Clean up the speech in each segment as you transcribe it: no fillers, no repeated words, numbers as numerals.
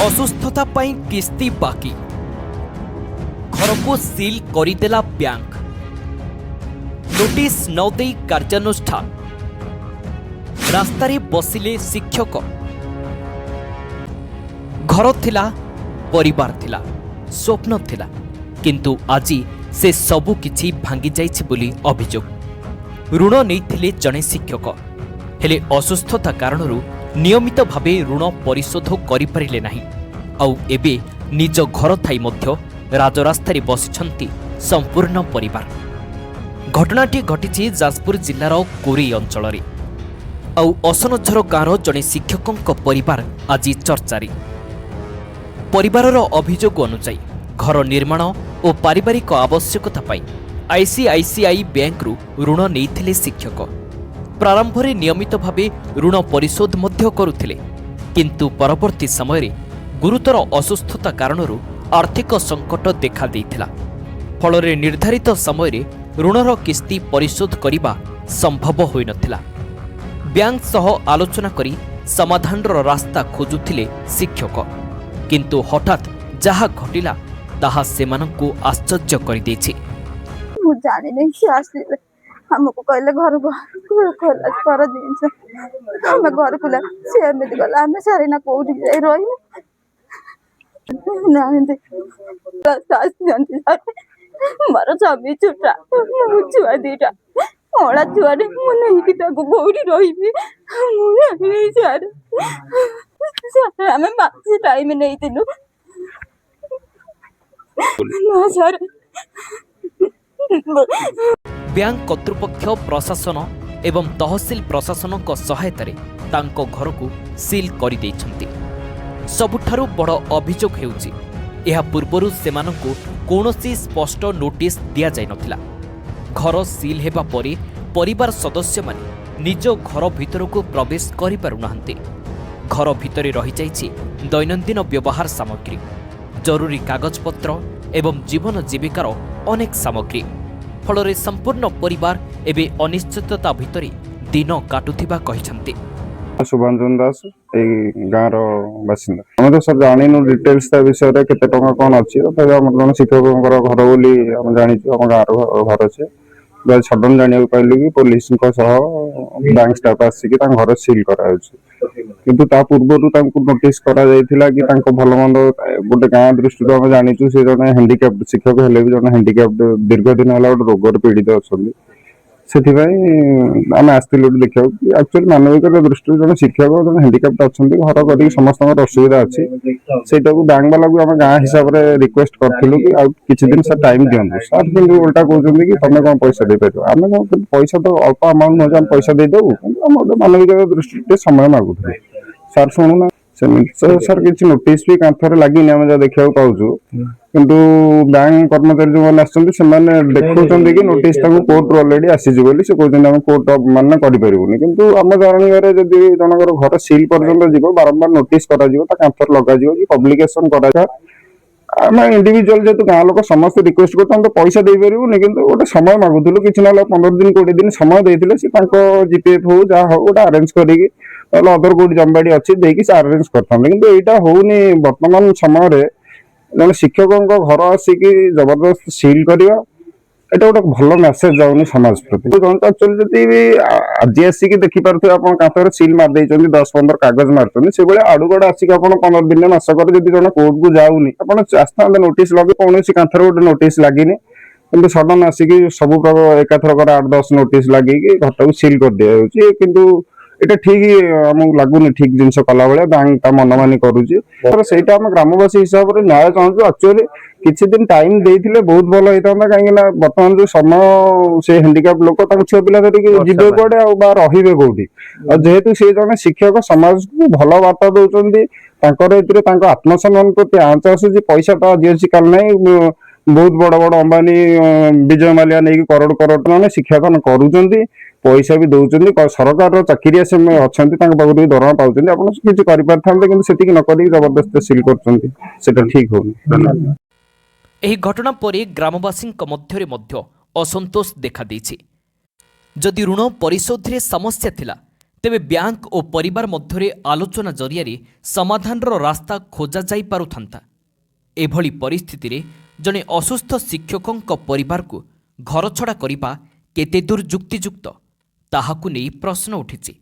असुस्थता पाई किस्ती बाकी घर को सील करदेला बैंक नोटिस न देई कार्यानुष्ठान रास्तारे बसिले शिक्षक घर थिला परिवार थिला स्वप्न थिला किंतु आजी से सबु किछि भांगी जाइछि बोली अभियोग ऋण नैथिले जणे शिक्षक हेले असुस्थता कारणरू नियमित भावे ऋण परिशोध करिपारिले नाही आउ एबे निज घर थाई मध्य राजरास्तारे बसिछंती संपूर्ण परिवार। घटनाटी घटिछि जाजपुर जिल्लार कोरी अंचल आउ असनझर गाँवर जणे शिक्षकଙ୍କ परिवार आज चर्चारी। परिवारर अभियोग अनुसार घर निर्माण और पारिवारिक आवश्यकता पाई आईसीआईसीआई बैंकरू ऋण नैथिले शिक्षक प्रारंभ में नियमित भावे ऋण परिशोध मध्य करुथिले किंतु परवर्ती समय गुरुतर असुस्थता कारणरू आर्थिक संकट देखा देइथिला फल निर्धारित समय ऋणर किस्ती परिशोध करिबा संभव होई नथिला। बैंक सह आलोचना करी समाधानर रास्ता खोजुथिले शिक्षक किंतु हठात जहा घटिला ताहा सेमानंकु आश्चर्य करि दैछि। मु जानि नै कि आसीले हमको कहले घर खोला कर दिन्छ हम घर खोला से एमिति गला हम सारे ना कोठी जाई रही नांदे सास जानती मारो स्वामी छुटा मु छुआ दीटा ओला छुआ ने मु नहीं कि ताको कोठी रही मु नहीं सारे सारे हमें माक्सी टाइम नहीं दिनु ना सारे बैंक कर्तृपक्ष प्रशासन एवं तहसिल प्रशासन सहायतारे तांको घर को सील कर देइछंती। सबुठारु बड़ अभियोग हेउछि एहा पूर्वरु सेमानंकु कोनोसी स्पष्ट नोटिस दिया जाय नथिला। घर सील हेबा परे परिवार सदस्य माने निज घर भितरकु प्रवेश करि पारु नाहंती। घर भितरे रहि जाइछि दैनंदिन व्यवहार सामग्री जरूरी कागजपत्र एवं जीवन जीविकार अनेक सामग्री फल संपूर्ण परिवार एबे अनिश्चितता भितरे दिन काटुथिबा कहिसंती। शुभांजन दास गाँव बासिंदा आम तो सर जानी डिटेल्स विषय में केते टका कौन अच्छी तथा शिक्षक घर बोली जानी आम गाँव घर अच्छे सडन जाना पाइलु कि पुलिस बैंक स्टाफ आसिक घर सील कर किंतु ता पूर्व नोटिस करा जायथिला कि भल मंद गोटे गाँ दृष्टि आम जाचु से जन हैंडिकैप्ड शिक्षक हेले भी जन हैंडिकैप्ड दीर्घ दिन है गोटे रोगर पीड़ित अच्छा से आम आसलु देखा एक्चुअली मानविकता दृष्टि जन शिक्षक जन हैंडिकैप्ड अच्छा घर कर समस्त असुविधा अच्छी से बैंक वाला को आम गाँ हिसाब से रिक्वेस्ट करूँ कि किसी दिन सर टाइम दिखाँ सर कि उल्टा कहते कि तुम कौन पैसा दे पार आम पैसा तो अल्प अमाउंट नौ पैसा देदेबू मानविकता दृष्टि समय मागुथे सर शुणुना सर किसी नोटिस भी कांथरे लगी आम जहाँ देखा पाचु किंतु बैंक कर्मचारी जो मैंने देखुं कि नोटिस कोर्ट अलरेडी आसी से कहते कोर्ट मान करें किंतु आम जानवर जदि जनकर घर सील पर्यटन जीव बारंबार नोटिस कांथर लग कि पब्लिकेशन कर आम इंडिविजुअल जेहतु गाँ लोक समस्त रिक्वेस्ट करते पैसा दे पारूनी किंतु गोटे समय मागुलु कि ना 15 दिन 20 दिन समय देते जीपीएफ हो जहाँ हो गोटे आरेंज करके अदर कोई जमबाड़ी अच्छी देकी से आरेंज करते कि यहाँ होनी बर्तमान समय जन शिक्षकों घर आसिक जबरदस्त सील करवा एटा गोटे भल मेसेज जाऊनी समाज प्रति एक्चुअली जदि भी आज आसिक देखिपे आप कांथर सील मारदे 10-15 कागज मार्च से आड़ुगड़ आसिक 15 दिन मासक जब जन कोर्ट को जाऊनी आसता नोटिस लगे कौन कांथर गोटे नोटिस लगी किंतु सडन आसिक सब एकाथरक 8-10 नोटिस लगे घर को सील कर दिया किंतु एटा ठीक आमको लगुनि ठीक जिनस कला भाया बैंक मनमानी करुच्ची आम ग्रामवासी हिसाब से न्याय चाहूँ एक्चुअली किसी दिन टाइम देते बहुत भल होता कहीं बर्तमान जो समय से हैंडिकैप्ड लोक छुआ पिला धरिकी जीवे कड़े रे कौटी जेहेतु सी जन शिक्षक समाज को भल वार्ता दौरान आत्मसम्मान प्रति आंच आसूँ पैसा तो आज अच्छी कल ना बहुत बड़ बड़ अंबानी विजय माल्या नहीं करोड़ करोड़ मैंने शिक्षादान करुँच पैसा भी दौरान सरकार चाकरिया से अच्छा भी दरमा पाँच किसी कर नक जबरदस्त सील कर ठीक होनी। एही घटना परे ग्रामवासी मध्य असंतोष देखा देछि। जदि ऋण परिशोध रे समस्या थिला ତେବେ ବ୍ୟାଙ୍କ ଓ ପରିବାର ମଧ୍ୟରେ ଆଲୋଚନା ଜରିଆରେ ସମାଧାନର ରାସ୍ତା ଖୋଜାଯାଇ ପାରୁଥାନ୍ତା। ଏଭଳି ପରିସ୍ଥିତିରେ ଜଣେ ଅସୁସ୍ଥ ଶିକ୍ଷକଙ୍କ ପରିବାରକୁ ଘରଛଡ଼ା କରିବା କେତେ ଦୂର ଯୁକ୍ତିଯୁକ୍ତ ତାହାକୁ ନେଇ ପ୍ରଶ୍ନ ଉଠିଛି।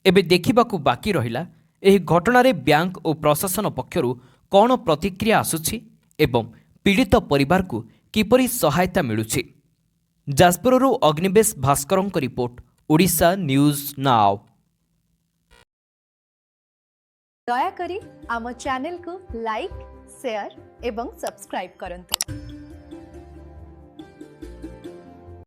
ଏବେ ଦେଖିବାକୁ ବାକି ରହିଲା ଏହି ଘଟଣାରେ ବ୍ୟାଙ୍କ ଓ ପ୍ରଶାସନ ପକ୍ଷରୁ କ'ଣ ପ୍ରତିକ୍ରିୟା ଆସୁଛି ଏବଂ ପୀଡ଼ିତ ପରିବାରକୁ କିପରି ସହାୟତା ମିଳୁଛି। ଯାଜପୁରରୁ Agnivesh ଭାସ୍କରଙ୍କ report, Odisha news now. ଦୟାକରି ଆମ ଚ୍ୟାନେଲକୁ ଲାଇକ୍, ସେୟାର ଏବଂ ସବସ୍କ୍ରାइब କରନ୍ତୁ।